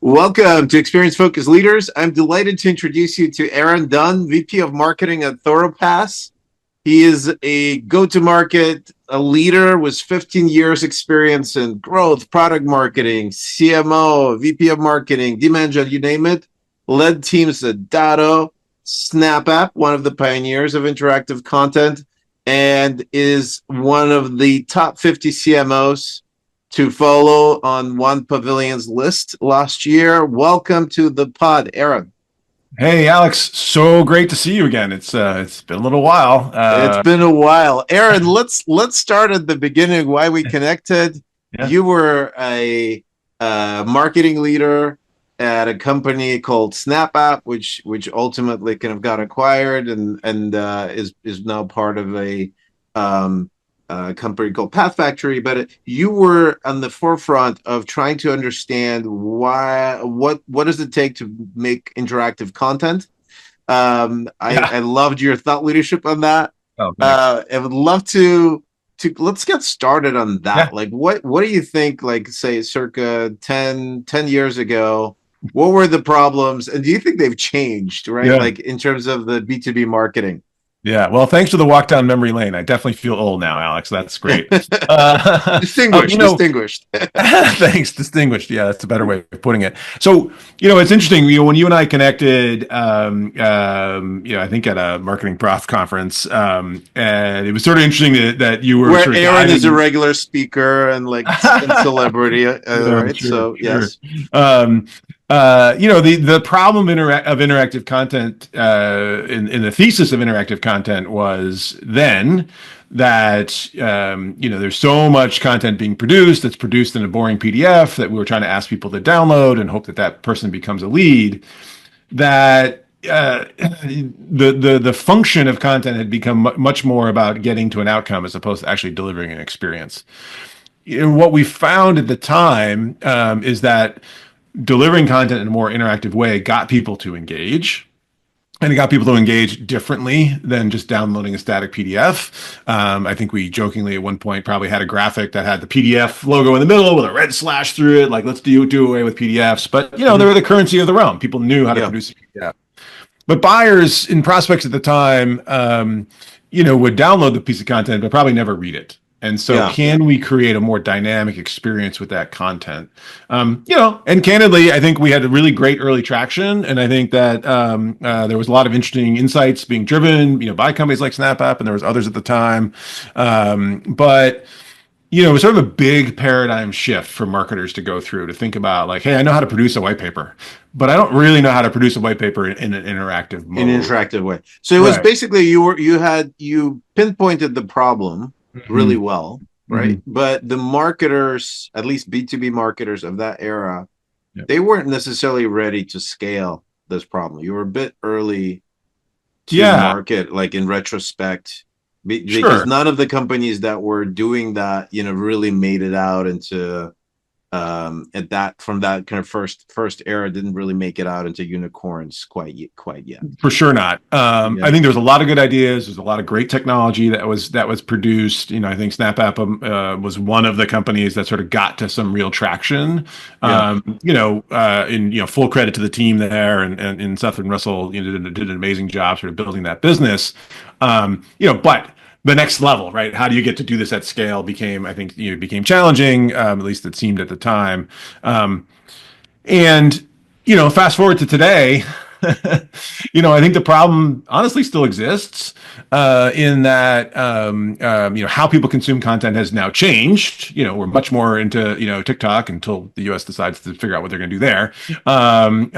Welcome to Experience Focused Leaders. I'm delighted to introduce you to Aaron Dunn, VP of Marketing at Thoroughpass. He is a go-to-market leader with 15 years experience in growth, product marketing, CMO, VP of marketing, demand gen, you name it. Led teams at Datto, SnapApp, one of the pioneers of interactive content, and is one of the top 50 CMOs to follow on One Pavilion's list last year. Welcome to the pod, Aaron. Hey Alex, so great to see you again. It's been a little while. It's been a while, Aaron. Let's start at the beginning. Why we connected? Yeah. You were a marketing leader at a company called SnapApp, which ultimately kind of got acquired and is now part of a company called Path Factory. But you were on the forefront of trying to understand what does it take to make interactive content. I loved your thought leadership on that. Oh, thanks. I would love to let's get started on that. Yeah. Like what do you think, like say circa 10 years ago, what were the problems and do you think they've changed, right? Yeah. Like in terms of the B2B marketing? Yeah. Well, thanks for the walk down memory lane. I definitely feel old now, Alex. That's great. Distinguished. Thanks, distinguished. Yeah, that's a better way of putting it. So, it's interesting. When you and I connected, I think at a marketing prof conference, and it was sort of interesting that you were where sort of Aaron is a regular speaker and like and celebrity, right? Sure, So sure. yes. The problem of interactive content in the thesis of interactive content was then that there's so much content being produced that's produced in a boring PDF that we were trying to ask people to download and hope that person becomes a lead, that the function of content had become much more about getting to an outcome as opposed to actually delivering an experience. What we found at the time is that delivering content in a more interactive way got people to engage. And it got people to engage differently than just downloading a static PDF. I think we jokingly at one point probably had a graphic that had the PDF logo in the middle with a red slash through it, like let's do away with PDFs. But they were the currency of the realm. People knew how to produce a PDF. But buyers and prospects at the time, would download the piece of content, but probably never read it. And so can we create a more dynamic experience with that content? And candidly, I think we had a really great early traction. And I think that there was a lot of interesting insights being driven, by companies like SnapApp, and there was others at the time. But it was sort of a big paradigm shift for marketers to go through, to think about like, hey, I know how to produce a white paper, but I don't really know how to produce a white paper in an interactive mode. In an interactive way. So it was basically you pinpointed the problem really well, right? Mm-hmm. But the marketers, at least B2B marketers of that era, they weren't necessarily ready to scale this problem. You were a bit early to market, like in retrospect, because none of the companies that were doing that, really made it out into from that kind of first era didn't really make it out into unicorns quite yet. For sure not. I think there's a lot of good ideas. There's a lot of great technology that was produced. I think SnapApp was one of the companies that sort of got to some real traction. In full credit to the team there, and Seth and Russell did an amazing job sort of building that business. But the next level, right? How do you get to do this at scale became challenging, at least it seemed at the time. Fast forward to today, I think the problem honestly still exists in that, how people consume content has now changed. We're much more into, TikTok until the US decides to figure out what they're going to do there. But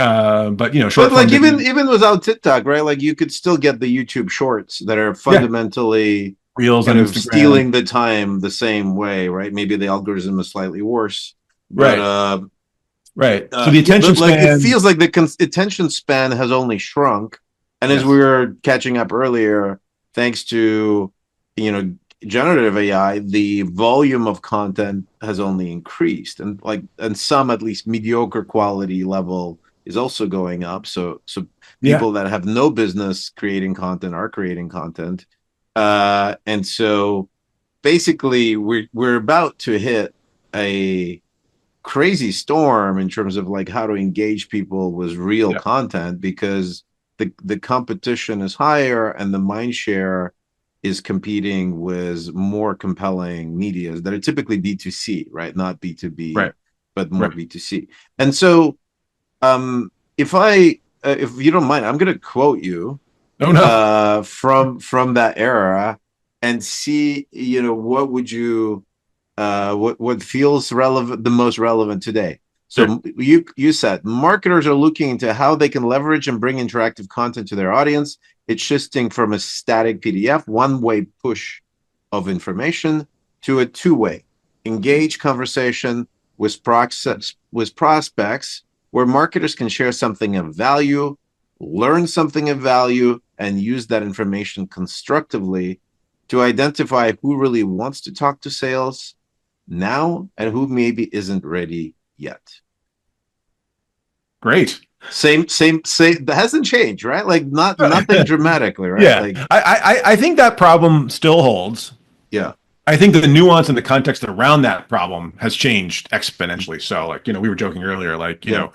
like even without TikTok, right? Like you could still get the YouTube shorts that are fundamentally Reels kind and of stealing the time the same way, right? Maybe the algorithm is slightly worse, but, right. So the attention span, it feels like the attention span has only shrunk, and as we were catching up earlier, thanks to generative AI, the volume of content has only increased, and some at least mediocre quality level is also going up. So people that have no business creating content are creating content, and so basically we're about to hit a crazy storm in terms of like how to engage people with real Yeah. content, because the competition is higher and the mind share is competing with more compelling medias that are typically B2C, right? Not B2B, Right. but more Right. B2C. And so if I if you don't mind, I'm going to quote you Oh no. from that era and see, what would you what feels relevant, the most relevant today. Sure. So you said marketers are looking into how they can leverage and bring interactive content to their audience. It's shifting from a static PDF, one-way push of information, to a two-way engage conversation with prospects, where marketers can share something of value, learn something of value, and use that information constructively to identify who really wants to talk to sales now and who maybe isn't ready yet. Great. Same. That hasn't changed, right? Like nothing dramatically, right? Yeah. Like, I think that problem still holds. yeah, I think the nuance and the context around that problem has changed exponentially. So, like, we were joking earlier, like, yeah,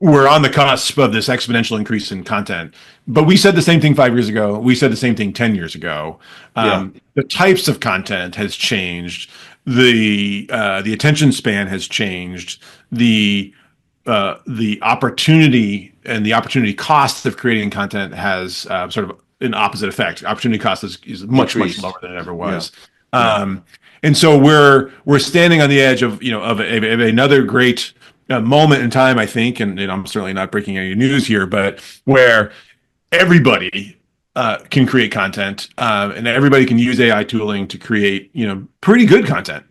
we're on the cusp of this exponential increase in content. But we said the same thing 5 years ago. We said the same thing 10 years ago. yeah, The types of content has changed. The attention span has changed. The opportunity and the opportunity cost of creating content has sort of an opposite effect. Opportunity cost is much, much lower increased. than it ever Yeah, was. yeah, And so we're standing on the edge of of another great moment in time, I think, and I'm certainly not breaking any news here, but where everybody can create content, and everybody can use AI tooling to create pretty good content.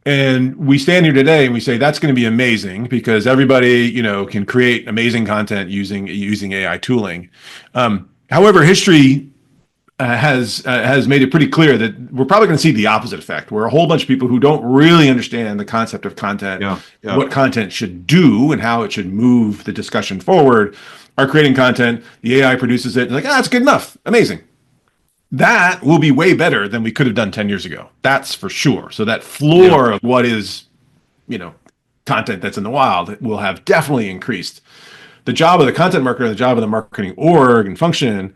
And we stand here today and we say that's going to be amazing because everybody, can create amazing content using AI tooling. However, history has made it pretty clear that we're probably going to see the opposite effect, where a whole bunch of people who don't really understand the concept of content, yeah, yeah. what content should do, and how it should move the discussion forward, are creating content. The AI produces it, and like, it's good enough, amazing. That will be way better than we could have done 10 years ago. That's for sure. So that Yeah. floor of what is, you know, content that's in the wild will have definitely increased. The job of the content marketer, the job of the marketing org and function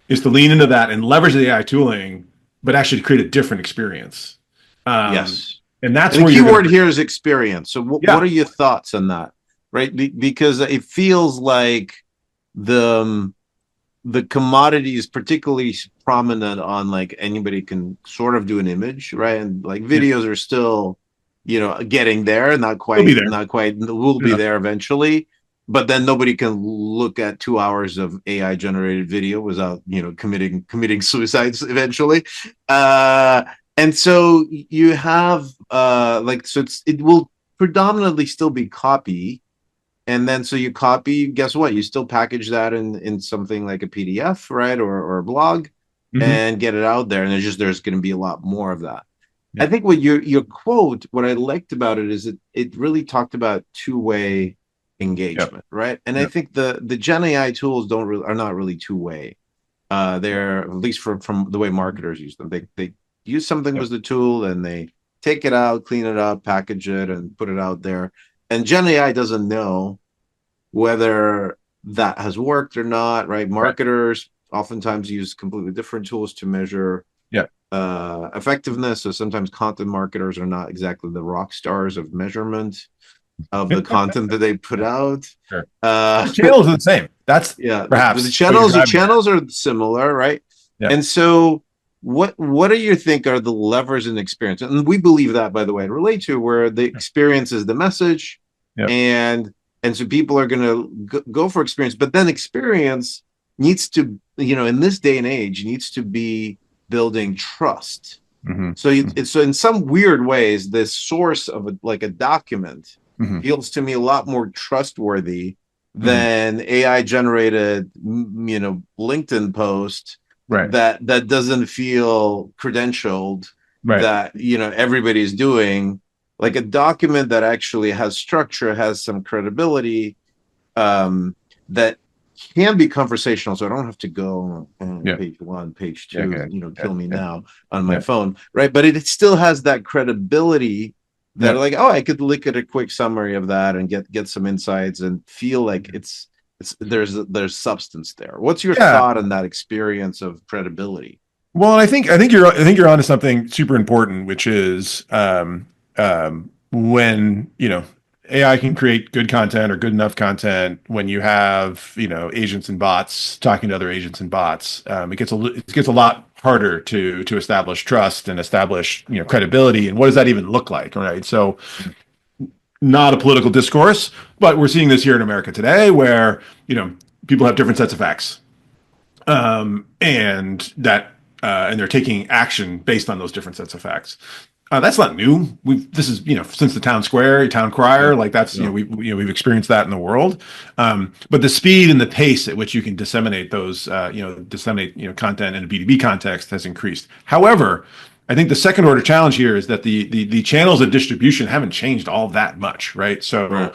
is to lean into that and leverage the AI tooling, but actually create a different experience. Yes. And that's And the where you're going keyword to, here is experience. So what yeah, are your thoughts on that? Right? Because it feels like the the commodity is particularly prominent on like anybody can sort of do an image, right? And like yeah, videos are still, getting there, it'll be there. not quite, will be Yeah, there eventually. But then nobody can look at 2 hours of AI generated video without, committing suicides eventually. Uh, and so you have so it will predominantly still be copy, and then so you copy, guess what, you still package that in something like a PDF, right, or a blog, hmm, and get it out there, and there's going to be a lot more of that. I yeah, think what your quote, what I liked about it is it really talked about two-way yeah, engagement, right? And I yeah, think the Gen AI tools are not really two-way. They're, at least from the way marketers use them, they use something yeah, with the tool and they take it out, clean it up, package it, and put it out there. And Gen AI doesn't know whether that has worked or not, right? right, Marketers oftentimes use completely different tools to measure yeah. effectiveness. So sometimes content marketers are not exactly the rock stars of measurement of the content that they put out. Sure. Uh, The channels are the same. That's yeah, the perhaps what you're channels the driving at. channels are similar, right? Yeah, And so what do you think are the levers in experience? And we believe that, by the way, relate to where the experience is the message, yeah, and so people are going to go for experience, but then experience needs to, in this day and age, needs to be building trust. hmm, So it's, so in some weird ways, this source of like a document hmm, feels to me a lot more trustworthy hmm, than AI generated, LinkedIn post right, that doesn't feel credentialed, right, that everybody's doing. Like a document that actually has structure, has some credibility, that can be conversational, so I don't have to go on yeah, page one, page yeah, two, yeah, yeah, kill me yeah, now on my yeah, phone, right? But it still has that credibility that are Yeah. like, oh, I could look at a quick summary of that and get some insights and feel like it's there's substance there. What's your Yeah. thought on that experience of credibility? Well, and I think you're onto something super important, which is when AI can create good content or good enough content. When you have agents and bots talking to other agents and bots, it gets a lot harder to establish trust and establish credibility. And what does that even look like, right? So, not a political discourse, but we're seeing this here in America today, where people have different sets of facts, and they're taking action based on those different sets of facts. That's not new. This is since the town square, town Yeah. crier, like that's Yeah. we've experienced that in the world. But the speed and the pace at which you can disseminate content in a B2B context has increased. However, I think the second order challenge here is that the channels of distribution haven't changed all that much, right? So Right.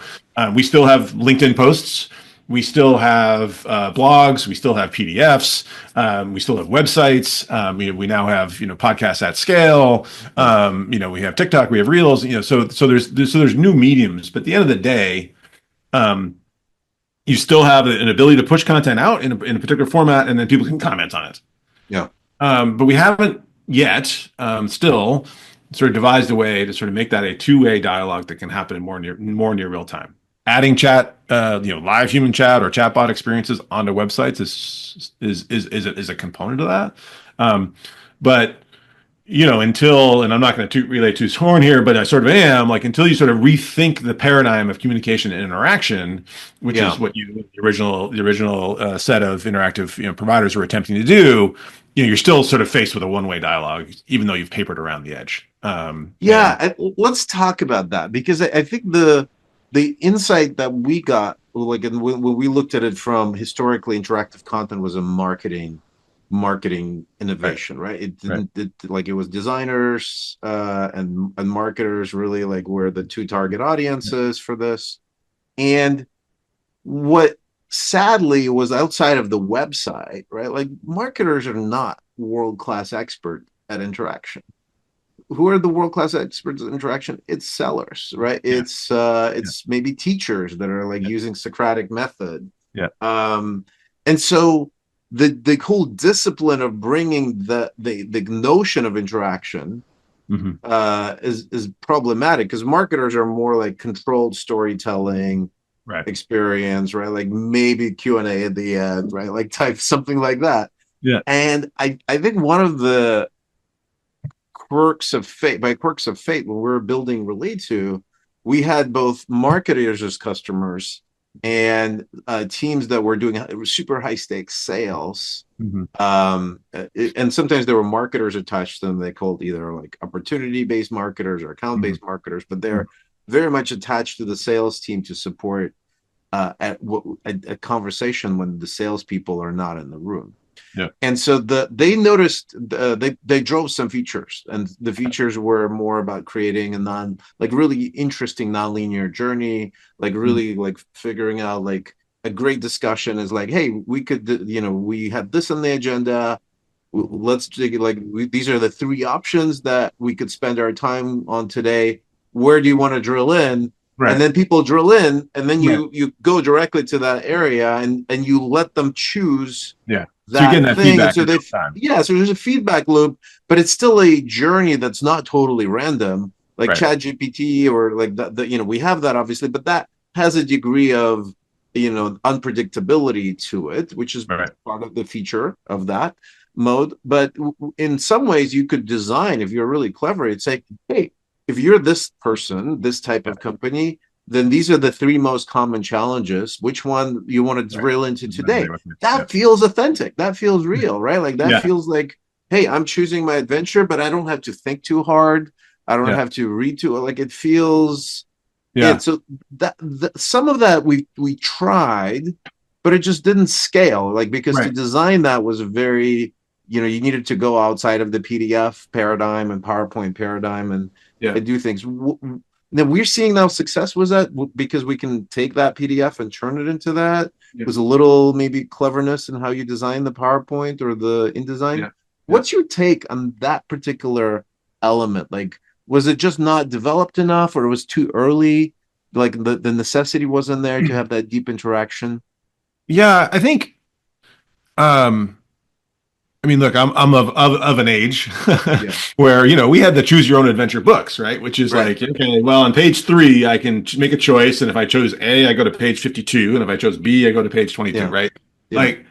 we still have LinkedIn posts. We still have blogs. We still have PDFs. We still have websites. We now have podcasts at scale. We have TikTok. We have Reels. So there's new mediums. But at the end of the day, you still have an ability to push content out in a particular format, and then people can comment on it. Yeah. But we haven't yet still sort of devised a way to sort of make that a two-way dialogue that can happen in more near real time. Adding chat, live human chat or chatbot experiences onto websites is a component of that. But until, and I'm not going to relay to his horn here, but I sort of am, like, until you sort of rethink the paradigm of communication and interaction, which is what the original set of interactive providers were attempting to do. You're still sort of faced with a one-way dialogue, even though you've papered around the edge. Let's talk about that, because I think the insight that we got, like when we looked at it from historically, interactive content was a marketing innovation, right? It didn't like, it was designers and marketers really like were the two target audiences for this. And what sadly was outside of the website, right? Like, marketers are not world-class expert at interaction. Who are the world-class experts at interaction? It's sellers, right? It's maybe teachers that are like using Socratic method. And so the whole discipline of bringing the notion of interaction is problematic, because marketers are more like controlled storytelling experience, right? Like maybe Q&A at the end, right? Like type something like that. And I think one of the quirks of fate, when we were building Relayto, we had both marketers as customers and teams that were doing super high stakes sales. And sometimes there were marketers attached to them. They called either like opportunity based marketers or account based marketers, but they're very much attached to the sales team to support a conversation when the salespeople are not in the room. And so they noticed they drove some features, and the features were more about creating a really interesting nonlinear journey, like really like figuring out like a great discussion is like, hey, we could, we have this on the agenda. Let's dig it. Like, these are the three options that we could spend our time on today. Where do you want to drill in? And then people drill in, and then you go directly to that area, and you let them choose. So you're getting that feedback. So so there's a feedback loop, but it's still a journey that's not totally random, like ChatGPT or like we have that obviously, but that has a degree of unpredictability to it, which is part of the feature of that mode. But in some ways, you could design, if you're really clever, it's like, hey, if you're this person, this type of company, then these are the three most common challenges. Which one you want to drill into today? That feels authentic. That feels real, right? Like that feels like, hey, I'm choosing my adventure, but I don't have to think too hard. I don't have to read too. Like, it feels. So that some of that we tried, but it just didn't scale. Like, because to design that was very, you needed to go outside of the PDF paradigm and PowerPoint paradigm and do things. Now we're seeing now success was that because we can take that PDF and turn it into that. It was a little maybe cleverness in how you design the PowerPoint or the InDesign. What's your take on that particular element? Like, Was it just not developed enough, or it was too early? Like the necessity wasn't there to have that deep interaction? Yeah, I think um I mean, look, I'm of an age Yeah. where, we had the choose your own adventure books, right? Which is Right. like, okay, well, on page 3, I can make a choice. And if I chose A, I go to page 52. And if I chose B, I go to page 22, Yeah. right? Yeah. Like,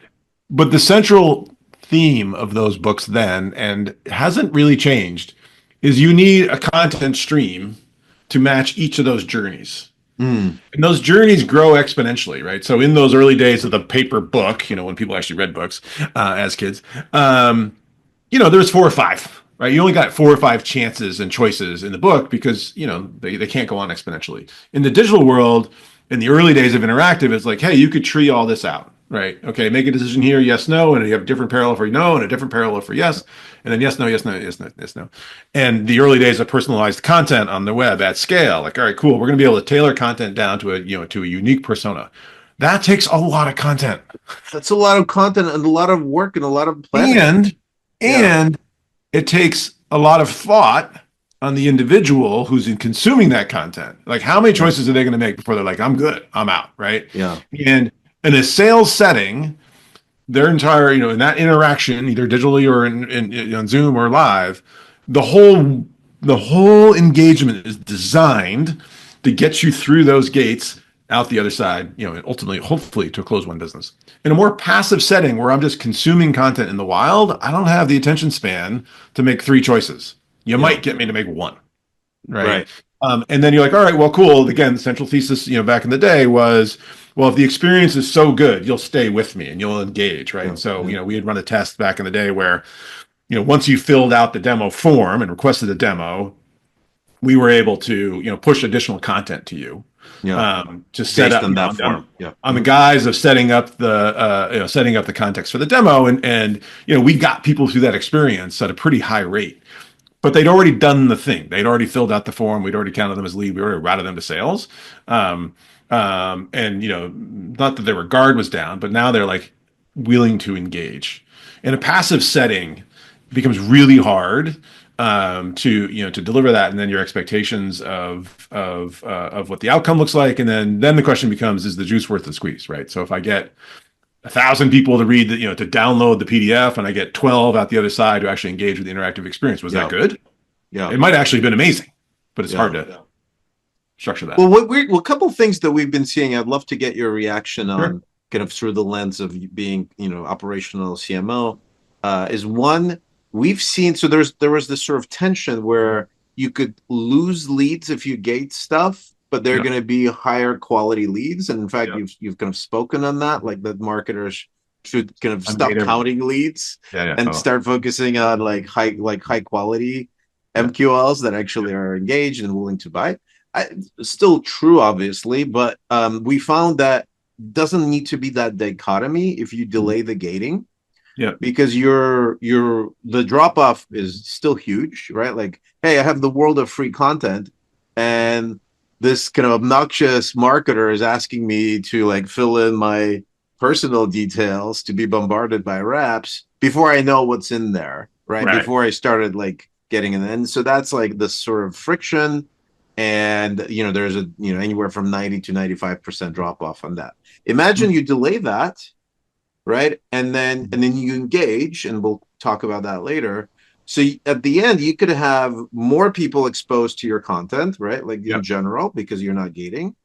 but the central theme of those books then, and hasn't really changed, is you need a content stream to match each of those journeys. Mm. And those journeys grow exponentially, right? So in those early days of the paper book, when people actually read books as kids, there's 4 or 5, right? You only got 4 or 5 chances and choices in the book because, they can't go on exponentially. In the digital world, in the early days of interactive, it's like, hey, you could tree all this out, right? Okay, make a decision here, yes, no, and you have a different parallel for no and a different parallel for yes, and then yes, no, yes, no, yes, no, yes, no. And the early days of personalized content on the web at scale, like, all right, cool, we're going to be able to tailor content down to a unique persona. That takes a lot of content. That's a lot of content and a lot of work and a lot of planning. And Yeah. and it takes a lot of thought on the individual who's in consuming that content. Like, how many Yeah. choices are they going to make before they're like, I'm good, I'm out, right? Yeah. And in a sales setting, their entire, in that interaction, either digitally or on Zoom or live, the whole engagement is designed to get you through those gates out the other side, and ultimately, hopefully, to close one business. In a more passive setting where I'm just consuming content in the wild, I don't have the attention span to make 3 choices. You might get me to make 1, right? Right. And then you're like, all right, well, cool. Again, the central thesis, back in the day was, well, if the experience is so good, you'll stay with me and you'll engage, right? Yeah. So, Yeah. we had run a test back in the day where, once you filled out the demo form and requested a demo, we were able to, push additional content to you, Yeah. to set Based up, on that form. Yeah. on the guise of setting up the context for the demo, and we got people through that experience at a pretty high rate. But they'd already done the thing. They'd already filled out the form. We'd already counted them as lead. We already routed them to sales. And not that their regard was down, but now they're like willing to engage. In a passive setting, it becomes really hard to deliver that, and then your expectations of what the outcome looks like, and then the question becomes, is the juice worth the squeeze, right? So if I get 1,000 people to read to download the PDF, and I get 12 out the other side who actually engage with the interactive experience. Was that good? Yeah. It might actually have been amazing, but it's Yeah. hard to structure that. Well, a couple of things that we've been seeing, I'd love to get your reaction Sure. on, kind of through the lens of you being, operational CMO, is one, we've seen, so there was this sort of tension where you could lose leads if you gate stuff, but they're Yeah. going to be higher quality leads. And in fact, Yeah. you've kind of spoken on that, like that marketers should kind of stop Ungated. counting leads Yeah. and start focusing on high quality MQLs that actually are engaged and willing to buy. Still true, obviously, but we found that doesn't need to be that dichotomy if you delay the gating. Yeah. Because the drop off is still huge, right? Like, hey, I have the world of free content, and this kind of obnoxious marketer is asking me to like fill in my personal details to be bombarded by reps before I know what's in there, right? Before I started like getting in. And so that's like this sort of friction. And there's anywhere from 90 to 95% drop off on that. Imagine you delay that, right? And then you engage, and we'll talk about that later. So at the end, you could have more people exposed to your content, right? Like in general, because you're not gating.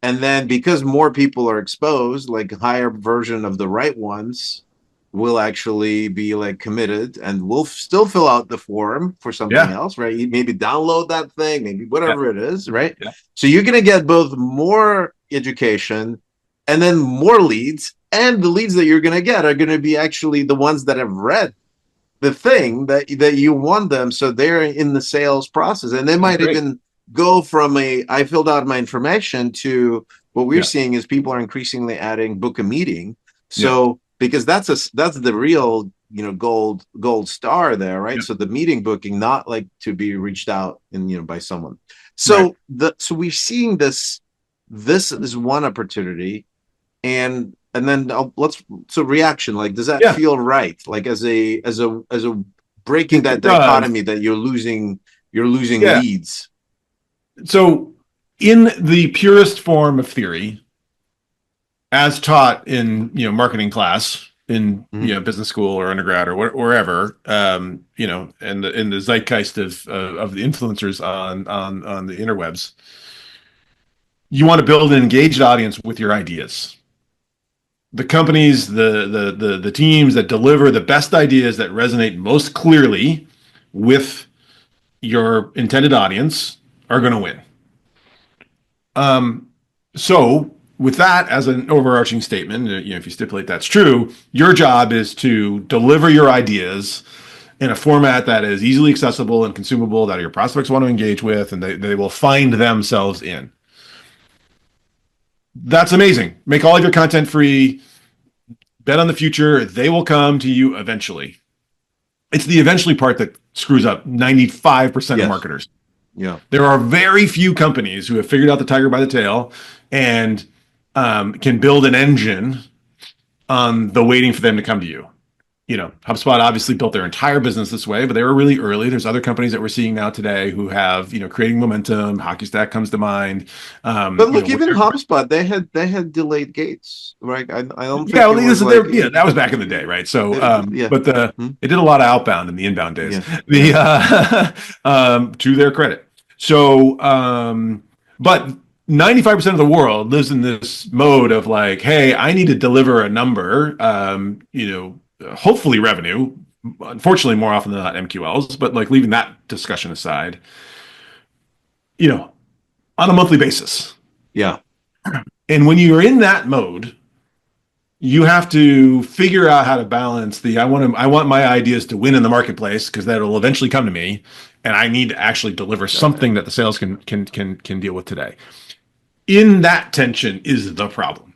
And then because more people are exposed, like a higher version of the right ones will actually be like committed and will still fill out the form for something else, right? You maybe download that thing, maybe whatever it is, right? Yeah. So you're going to get both more education and then more leads, and the leads that you're going to get are going to be actually the ones that have read the thing that you want them. So they're in the sales process, and they might even go from I filled out my information to what we're seeing is people are increasingly adding book a meeting. So because that's the real gold star there, right? So the meeting booking, not like to be reached out and by someone. So so we're seeing this is one opportunity, and then reaction, like, does that feel right? Like as a breaking that dichotomy that you're losing you're losing Yeah. leads. So in the purest form of theory, as taught in marketing class in Mhm. business school or undergrad or wherever, in the zeitgeist of the influencers on the interwebs, you want to build an engaged audience with your ideas. The companies, the teams that deliver the best ideas that resonate most clearly with your intended audience are going to win. So with that as an overarching statement, if you stipulate that's true, your job is to deliver your ideas in a format that is easily accessible and consumable that your prospects want to engage with, and they will find themselves in. That's amazing. Make all of your content free, bet on the future. They will come to you eventually. It's the eventually part that screws up 95% of Yes. marketers. Yeah. There are very few companies who have figured out the tiger by the tail and can build an engine on the waiting for them to come to you. HubSpot obviously built their entire business this way, but they were really early. There's other companies that we're seeing now today who have, creating momentum. Hockey Stack comes to mind. But look, even HubSpot, they had delayed gates, right? I don't Yeah, think it well, was like that was back in the day, right? So, yeah. but Hmm? it did a lot of outbound in the inbound days. Yeah. The to their credit. So, but 95% of the world lives in this mode of like, hey, I need to deliver a number, hopefully revenue. Unfortunately, more often than not, MQLs. But like leaving that discussion aside, on a monthly basis. Yeah. And when you're in that mode, you have to figure out how to balance I want my ideas to win in the marketplace because that'll eventually come to me, and I need to actually deliver something that the sales can deal with today. In that tension is the problem.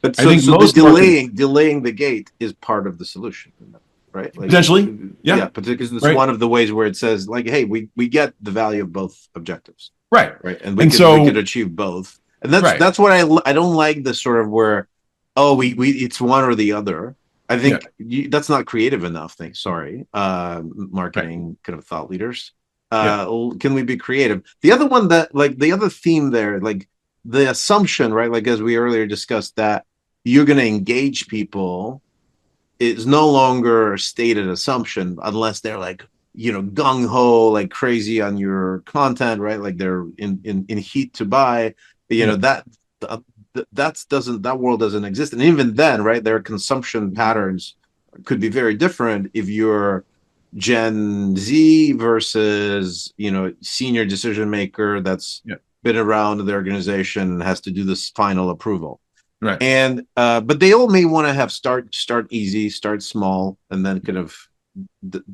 But I think so the most marketers delaying the gate is part of the solution, right? Like potentially, yeah, because it's right, one of the ways where it says like, hey, we get the value of both objectives, right, right? And and we could so achieve both. And right, that's what I don't like the sort of where, oh, we it's one or the other. I yeah, think that's not creative enough thing. Sorry, right, marketing kind of thought leaders. yeah, Can we be creative? The other one that like the other theme there, like the assumption, right? Like as we earlier discussed that you're going to engage people is no longer a stated assumption unless they're like gung ho like crazy on your content, right? Like they're in heat to buy. yeah, That that world doesn't exist, and even then, right? Their consumption patterns could be very different if you're Gen Z versus senior decision maker that's yeah, been around the organization and has to do this final approval. right, And but they all may want to have start easy, start small, and then kind of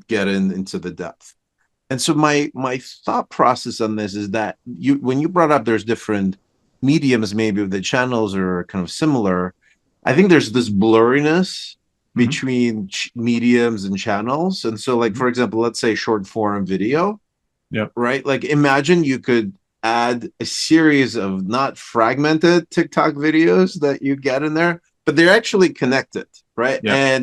get into the depth. And so my thought process on this is that when you brought up there's different mediums, maybe the channels are kind of similar. I think there's this blurriness mm-hmm. between mediums and channels. And so, like Mm-hmm. for example, let's say short form video, Yeah, right? Like imagine you could add a series of not fragmented TikTok videos that you get in there, but they're actually connected, right? yeah,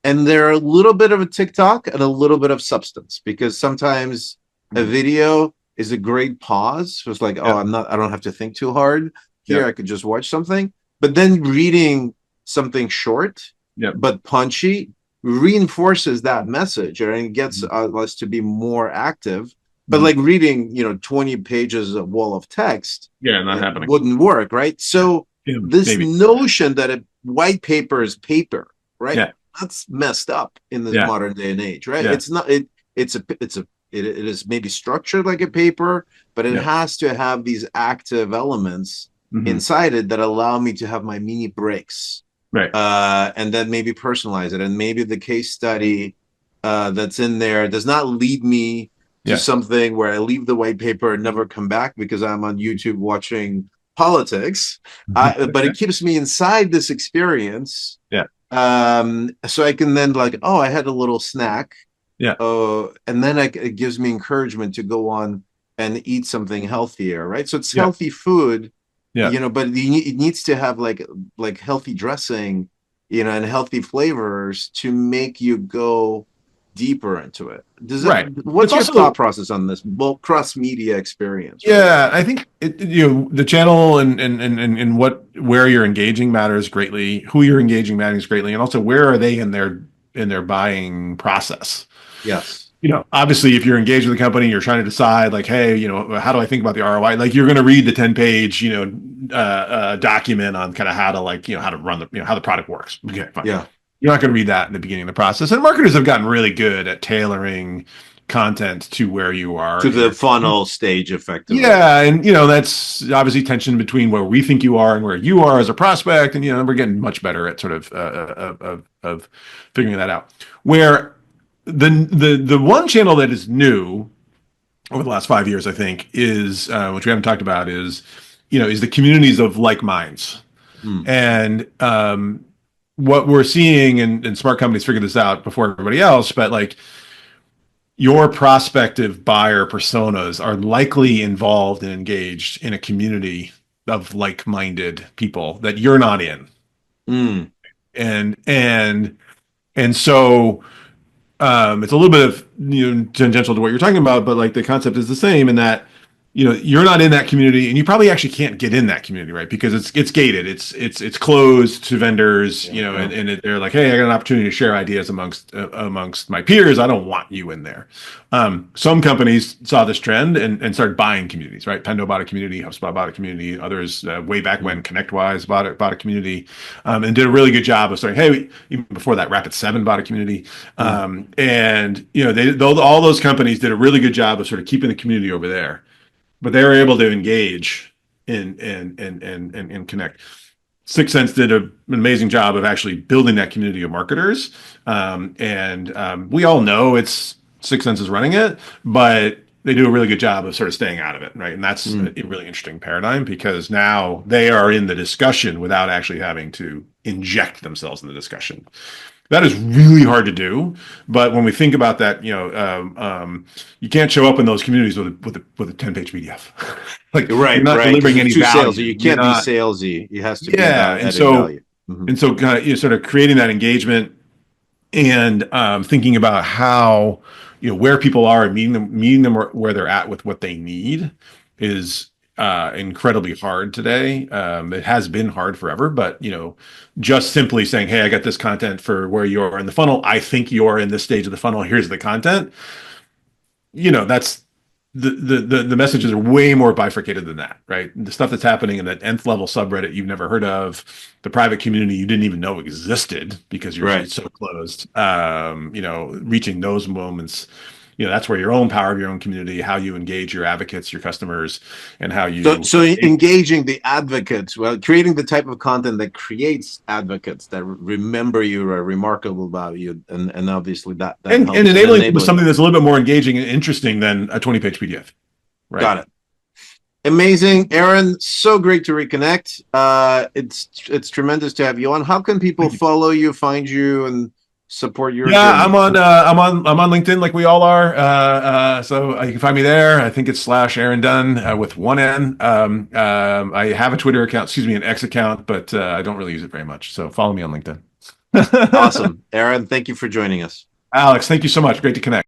And they're a little bit of a TikTok and a little bit of substance because sometimes a mm-hmm. video is a great pause. So it's like, oh, Yeah, I don't have to think too hard here. yeah, I could just watch something. But then reading something short yeah, but punchy reinforces that message and it gets mm-hmm. us to be more active. But Mm-hmm. like reading 20 pages of wall of text, Yeah, not it happening. wouldn't work, right? So Yeah, this maybe. notion that a white paper is paper, right? Yeah, That's messed up in this yeah, modern day and age, right? yeah, It's not it is maybe structured like a paper, but it yeah, has to have these active elements mm-hmm. inside it that allow me to have my mini breaks, Right, and then maybe personalize it, and maybe the case study that's in there does not lead me to yeah, something where I leave the white paper and never come back because I'm on YouTube watching politics. But it keeps me inside this experience. yeah, So I can then like, oh, I had a little snack. yeah, Oh, and then it gives me encouragement to go on and eat something healthier, right? So it's yeah, healthy food, yeah, but it needs to have like healthy dressing, and healthy flavors to make you go deeper into it. Right. What's It's your also, thought process on this cross media experience? Right? yeah, I think the channel and where you're engaging matters greatly. Who you're engaging matters greatly, and also where are they in their buying process. Yes. Obviously, if you're engaged with the company, you're trying to decide, like, hey, how do I think about the ROI? Like, you're going to read the 10-page, document on kind of how to, like, how to run how the product works. Okay, fine. Yeah. You're not going to read that in the beginning of the process. And marketers have gotten really good at tailoring content to where you are To in the your. funnel stage, effectively. Yeah, and that's obviously tension between where we think you are and where you are as a prospect, and we're getting much better at sort of figuring that out. Where the one channel that is new over the last 5 years, I think, is which we haven't talked about, is the communities of like minds. Mm. And what we're seeing, and smart companies figure this out before everybody else, but like your prospective buyer personas are likely involved and engaged in a community of like-minded people that you're not in. Mm. And so it's a little bit of tangential to what you're talking about, but like the concept is the same in that you're not in that community, and you probably actually can't get in that community, right? Because it's gated, it's closed to vendors, they're like, hey, I got an opportunity to share ideas amongst my peers. I don't want you in there. Some companies saw this trend and started buying communities, right? Pendo bought a community, HubSpot bought a community, others way back when ConnectWise bought a community, and did a really good job of saying, hey, even before that, Rapid7 bought a community, and all those companies did a really good job of sort of keeping the community over there. But they were able to engage and connect. Sixth Sense did an amazing job of actually building that community of marketers, and we all know it's Sixth Sense is running it, but they do a really good job of sort of staying out of it, right? And that's a really interesting paradigm, because now they are in the discussion without actually having to inject themselves in the discussion. That is really hard to do, but when we think about that, you can't show up in those communities with a 10-page PDF. Like, Right, you're not delivering any too value. salesy. You can't be salesy. It has to be about and adding so value. and so kind of sort of creating that engagement and thinking about how where people are and meeting them where they're at with what they need is incredibly hard today. It has been hard forever, but just simply saying, hey, I got this content for where you are in the funnel. I think you're in this stage of the funnel. Here's the content. That's the messages are way more bifurcated than that, right? The stuff that's happening in that nth level subreddit you've never heard of, the private community you didn't even know existed because you're so closed. Reaching those moments, that's where your own power of your own community, how you engage your advocates, your customers, and how you. So engaging the advocates, well, creating the type of content that creates advocates that remember you, are remarkable about you, and obviously that and enabling with something that's a little bit more engaging and interesting than a 20-page PDF. Right. Got it. Amazing, Aaron. So great to reconnect. It's tremendous to have you on. How can people follow you, find you, and support your journey? I'm on LinkedIn, like we all are. So you can find me there. I think it's /Aaron Dunn with one N. I have a Twitter account, an X account, but I don't really use it very much. So follow me on LinkedIn. Awesome, Aaron. Thank you for joining us. Alex, thank you so much. Great to connect.